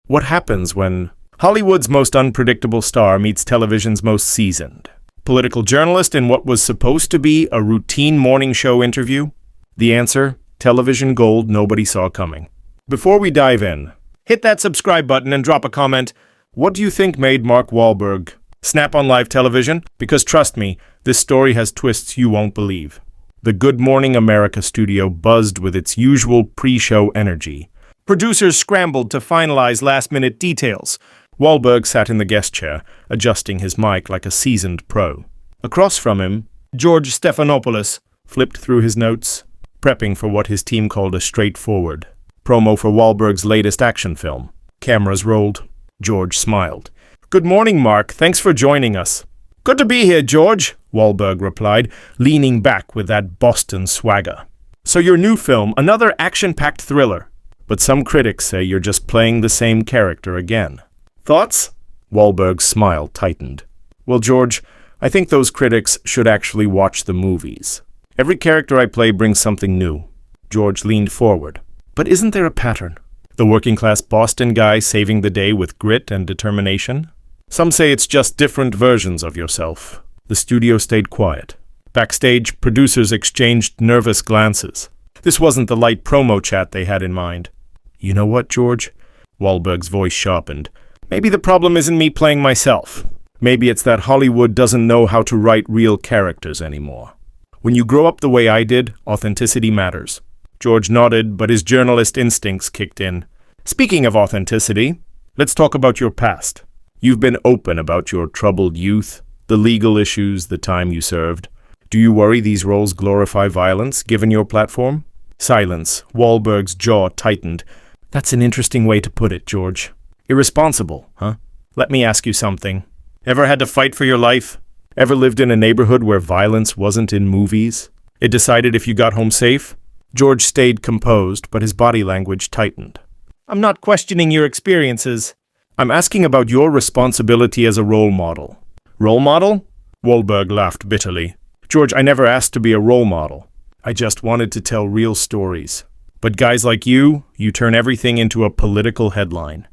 What happens when Hollywood's most unpredictable star meets television's most seasoned political journalist in what was supposed to be a routine morning show interview? The answer: television gold nobody saw coming. Before we dive in, hit that subscribe button and drop a comment. What do you think made Mark Wahlberg snap on live television? Because trust me, this story has twists you won't believe. The Good Morning America studio buzzed with its usual pre-show energy. Producers scrambled to finalize last-minute details. Wahlberg sat in the guest chair, adjusting his mic like a seasoned pro. Across from him, George Stephanopoulos flipped through his notes, prepping for what his team called a straightforward promo for Wahlberg's latest action film. Cameras rolled. George smiled. "Good morning, Mark. Thanks for joining us." "Good to be here, George," Wahlberg replied, leaning back with that Boston swagger. "So your new film, another action-packed thriller. But some critics say you're just playing the same character again. Thoughts?" Wahlberg's smile tightened. "Well, George, I think those critics should actually watch the movies. Every character I play brings something new." George leaned forward. "But isn't there a pattern? The working-class Boston guy saving the day with grit and determination? Some say it's just different versions of yourself." The studio stayed quiet. Backstage, producers exchanged nervous glances. This wasn't the light promo chat they had in mind. "You know what, George?" Wahlberg's voice sharpened. "Maybe the problem isn't me playing myself. Maybe it's that Hollywood doesn't know how to write real characters anymore. When you grow up the way I did, authenticity matters." George nodded, but his journalist instincts kicked in. "Speaking of authenticity, let's talk about your past. You've been open about your troubled youth, the legal issues, the time you served. Do you worry these roles glorify violence, given your platform?" Silence. Wahlberg's jaw tightened. "That's an interesting way to put it, George. Irresponsible, huh? Let me ask you something. Ever had to fight for your life? Ever lived in a neighborhood where violence wasn't in movies? It decided if you got home safe?" George stayed composed, but his body language tightened. "I'm not questioning your experiences. I'm asking about your responsibility as a role model." "Role model?" Wahlberg laughed bitterly. "George, I never asked to be a role model. I just wanted to tell real stories. But guys like you turn everything into a political headline."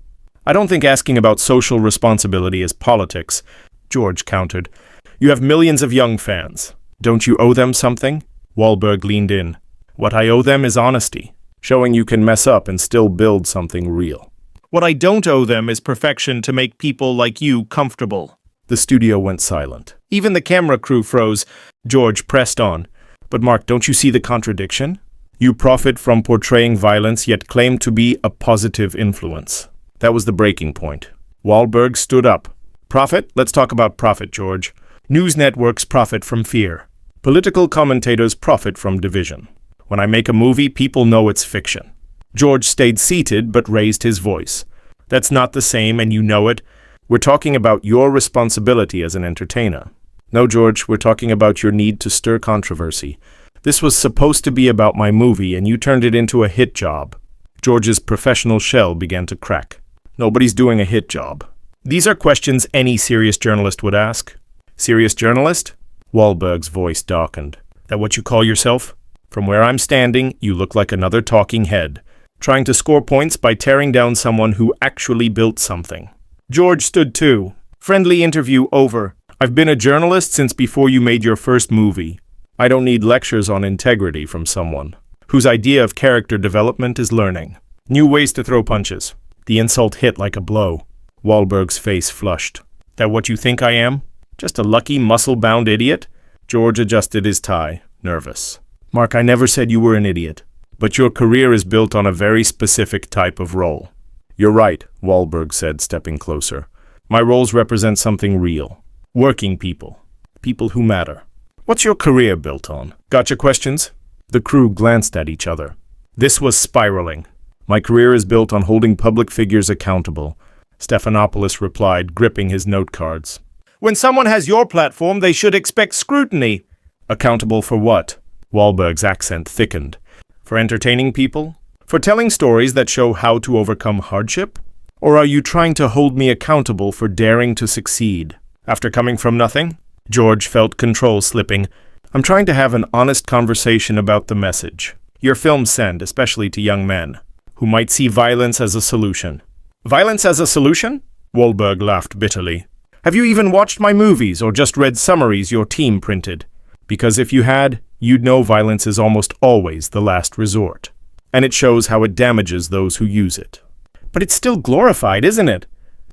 "I don't think asking about social responsibility is politics," George countered. "You have millions of young fans. Don't you owe them something?" Wahlberg leaned in. "What I owe them is honesty, showing you can mess up and still build something real. What I don't owe them is perfection to make people like you comfortable." The studio went silent. Even the camera crew froze. George pressed on. "But Mark, don't you see the contradiction? You profit from portraying violence, yet claim to be a positive influence." That was the breaking point. Wahlberg stood up. "Profit? Let's talk about profit, George. News networks profit from fear. Political commentators profit from division. When I make a movie, people know it's fiction." George stayed seated but raised his voice. "That's not the same, and you know it. We're talking about your responsibility as an entertainer." "No, George, we're talking about your need to stir controversy. This was supposed to be about my movie, and you turned it into a hit job." George's professional shell began to crack. "Nobody's doing a hit job." "These are questions any serious journalist would ask." "Serious journalist?" Wahlberg's voice darkened. "That what you call yourself? From where I'm standing, you look like another talking head, trying to score points by tearing down someone who actually built something." George stood too. "Friendly interview over. I've been a journalist since before you made your first movie. I don't need lectures on integrity from someone whose idea of character development is learning new ways to throw punches." The insult hit like a blow. Wahlberg's face flushed. "That what you think I am? Just a lucky, muscle-bound idiot?" George adjusted his tie, nervous. "Mark, I never said you were an idiot. But your career is built on a very specific type of role." "You're right," Wahlberg said, stepping closer. "My roles represent something real. Working people. People who matter. What's your career built on? Gotcha questions?" The crew glanced at each other. This was spiraling. "My career is built on holding public figures accountable," Stephanopoulos replied, gripping his note cards. "When someone has your platform, they should expect scrutiny." "Accountable for what?" Wahlberg's accent thickened. "For entertaining people? For telling stories that show how to overcome hardship? Or are you trying to hold me accountable for daring to succeed? After coming from nothing?" George felt control slipping. "I'm trying to have an honest conversation about the message your films send, especially to young men, who might see violence as a solution. Violence as a solution? Wahlberg laughed bitterly. Have you even watched my movies or just read summaries your team printed? Because if you had, you'd know violence is almost always the last resort. And it shows how it damages those who use it. But it's still glorified, isn't it?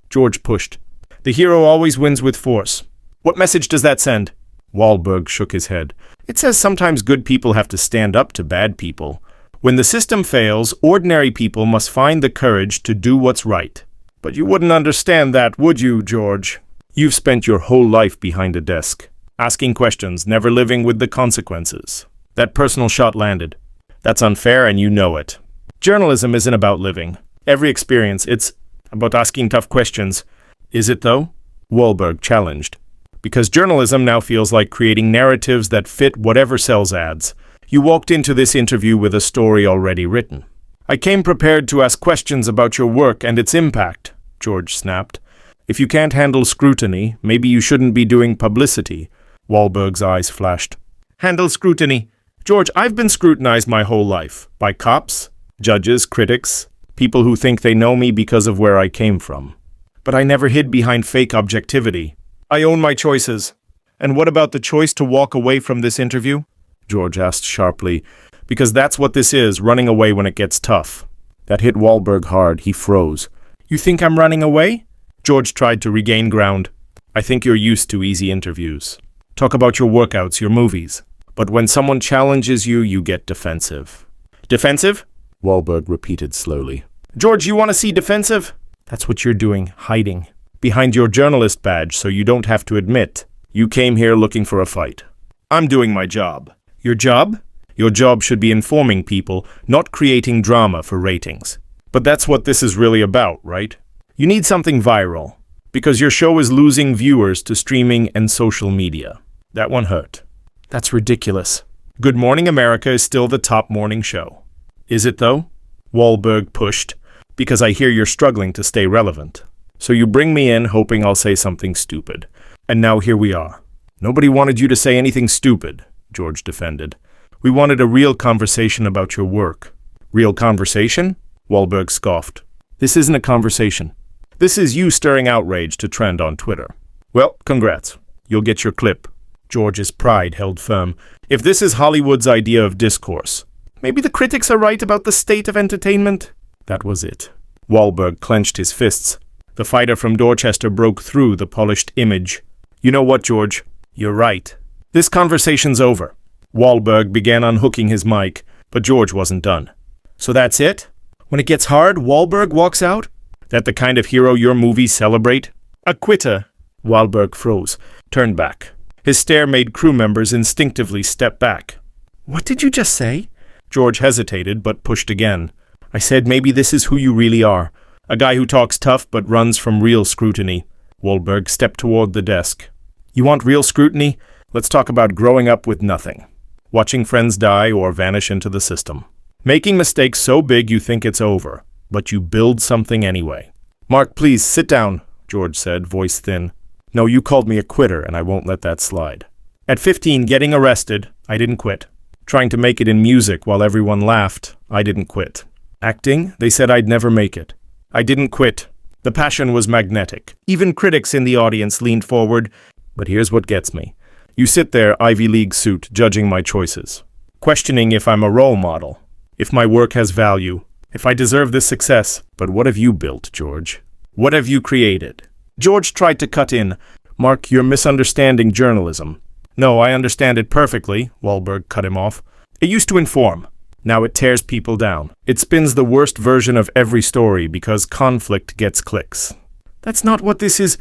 George pushed. The hero always wins with force. What message does that send? Wahlberg shook his head. It says sometimes good people have to stand up to bad people. When the system fails, ordinary people must find the courage to do what's right. But you wouldn't understand that, would you, George? You've spent your whole life behind a desk, asking questions, never living with the consequences. That personal shot landed. That's unfair and you know it. Journalism isn't about living. Every experience, it's about asking tough questions. Is it though? Wahlberg challenged. Because journalism now feels like creating narratives that fit whatever sells ads. You walked into this interview with a story already written. I came prepared to ask questions about your work and its impact, George snapped. If you can't handle scrutiny, maybe you shouldn't be doing publicity. Wahlberg's eyes flashed. Handle scrutiny? George, I've been scrutinized my whole life. By cops, judges, critics, people who think they know me because of where I came from. But I never hid behind fake objectivity. I own my choices. And what about the choice to walk away from this interview? George asked sharply. Because that's what this is, running away when it gets tough. That hit Wahlberg hard. He froze. You think I'm running away? George tried to regain ground. I think you're used to easy interviews. Talk about your workouts, your movies. But when someone challenges you, you get defensive. Defensive? Wahlberg repeated slowly. George, you want to see defensive? That's what you're doing, hiding. Behind your journalist badge so you don't have to admit. You came here looking for a fight. I'm doing my job. Your job? Your job should be informing people, not creating drama for ratings. But that's what this is really about, right? You need something viral. Because your show is losing viewers to streaming and social media. That one hurt. That's ridiculous. Good Morning America is still the top morning show. Is it though? Wahlberg pushed. Because I hear you're struggling to stay relevant. So you bring me in hoping I'll say something stupid. And now here we are. Nobody wanted you to say anything stupid, George defended. We wanted a real conversation about your work. Real conversation? Wahlberg scoffed. This isn't a conversation. This is you stirring outrage to trend on Twitter. Well, congrats. You'll get your clip. George's pride held firm. If this is Hollywood's idea of discourse, maybe the critics are right about the state of entertainment. That was it. Wahlberg clenched his fists. The fighter from Dorchester broke through the polished image. You know what, George? You're right. This conversation's over. Wahlberg began unhooking his mic, but George wasn't done. So that's it? When it gets hard, Wahlberg walks out? That the kind of hero your movies celebrate? A quitter. Wahlberg froze, turned back. His stare made crew members instinctively step back. What did you just say? George hesitated, but pushed again. I said maybe this is who you really are. A guy who talks tough but runs from real scrutiny. Wahlberg stepped toward the desk. You want real scrutiny? Let's talk about growing up with nothing. Watching friends die or vanish into the system. Making mistakes so big you think it's over, but you build something anyway. Mark, please, sit down, George said, voice thin. No, you called me a quitter, and I won't let that slide. At 15, getting arrested, I didn't quit. Trying to make it in music while everyone laughed, I didn't quit. Acting, they said I'd never make it. I didn't quit. The passion was magnetic. Even critics in the audience leaned forward. But here's what gets me. You sit there, Ivy League suit, judging my choices. Questioning if I'm a role model. If my work has value. If I deserve this success. But what have you built, George? What have you created? George tried to cut in. Mark, you're misunderstanding journalism. No, I understand it perfectly, Wahlberg cut him off. It used to inform. Now it tears people down. It spins the worst version of every story because conflict gets clicks. That's not what this is.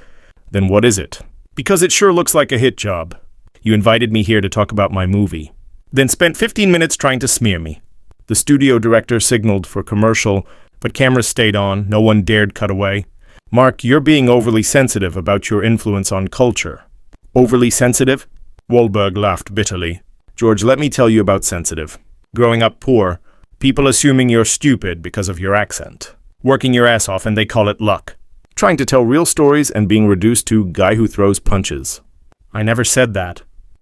Then what is it? Because it sure looks like a hit job. You invited me here to talk about my movie. Then spent 15 minutes trying to smear me. The studio director signaled for commercial, but cameras stayed on. No one dared cut away. Mark, you're being overly sensitive about your influence on culture. Overly sensitive? Wahlberg laughed bitterly. George, let me tell you about sensitive. Growing up poor, people assuming you're stupid because of your accent. Working your ass off and they call it luck. Trying to tell real stories and being reduced to guy who throws punches. I never said that.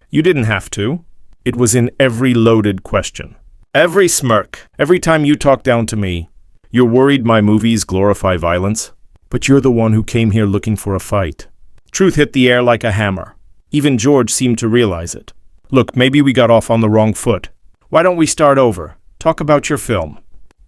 You didn't have to. It was in every loaded question. Every smirk. Every time you talk down to me. You're worried my movies glorify violence? But you're the one who came here looking for a fight. Truth hit the air like a hammer. Even George seemed to realize it. Look, maybe we got off on the wrong foot. Why don't we start over? Talk about your film.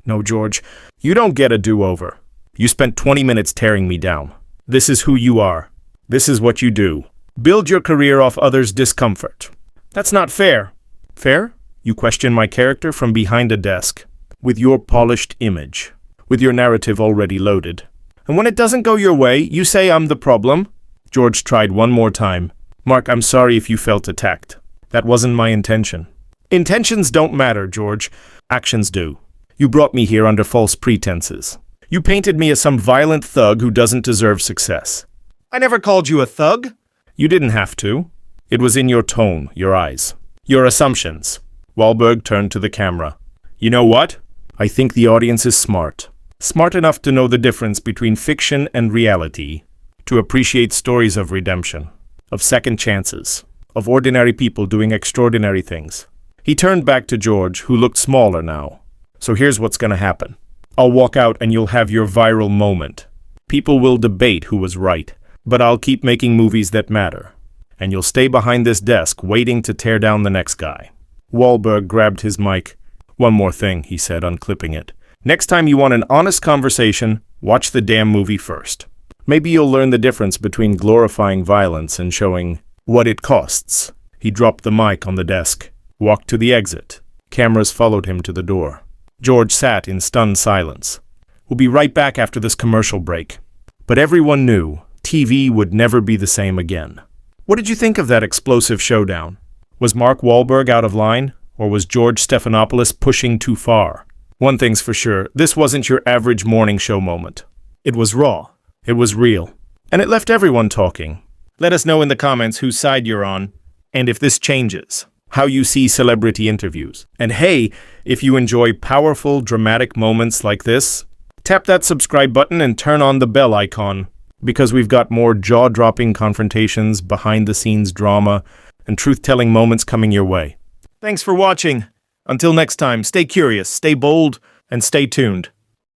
No, George, you don't get a do-over. You spent 20 minutes tearing me down. This is who you are. This is what you do. Build your career off others' discomfort. That's not fair. Fair? You question my character from behind a desk. With your polished image. With your narrative already loaded. And when it doesn't go your way, you say I'm the problem. George tried one more time. Mark, I'm sorry if you felt attacked. That wasn't my intention. Intentions don't matter, George. Actions do. You brought me here under false pretenses. You painted me as some violent thug who doesn't deserve success. I never called you a thug. You didn't have to. It was in your tone, your eyes. Your assumptions. Wahlberg turned to the camera. You know what? I think the audience is smart. Smart enough to know the difference between fiction and reality. To appreciate stories of redemption. Of second chances. Of ordinary people doing extraordinary things. He turned back to George, who looked smaller now. So here's what's gonna happen. I'll walk out and you'll have your viral moment. People will debate who was right, but I'll keep making movies that matter. And you'll stay behind this desk waiting to tear down the next guy. Wahlberg grabbed his mic. One more thing, he said, unclipping it. Next time you want an honest conversation, watch the damn movie first. Maybe you'll learn the difference between glorifying violence and showing what it costs. He dropped the mic on the desk, walked to the exit. Cameras followed him to the door. George sat in stunned silence. We'll be right back after this commercial break. But everyone knew TV would never be the same again. What did you think of that explosive showdown? Was Mark Wahlberg out of line, or was George Stephanopoulos pushing too far? One thing's for sure, this wasn't your average morning show moment. It was raw. It was real. And it left everyone talking. Let us know in the comments whose side you're on, and if this changes, how you see celebrity interviews. And hey, if you enjoy powerful, dramatic moments like this, tap that subscribe button and turn on the bell icon, because we've got more jaw-dropping confrontations, behind-the-scenes drama, and truth-telling moments coming your way. Thanks for watching. Until next time, stay curious, stay bold, and stay tuned.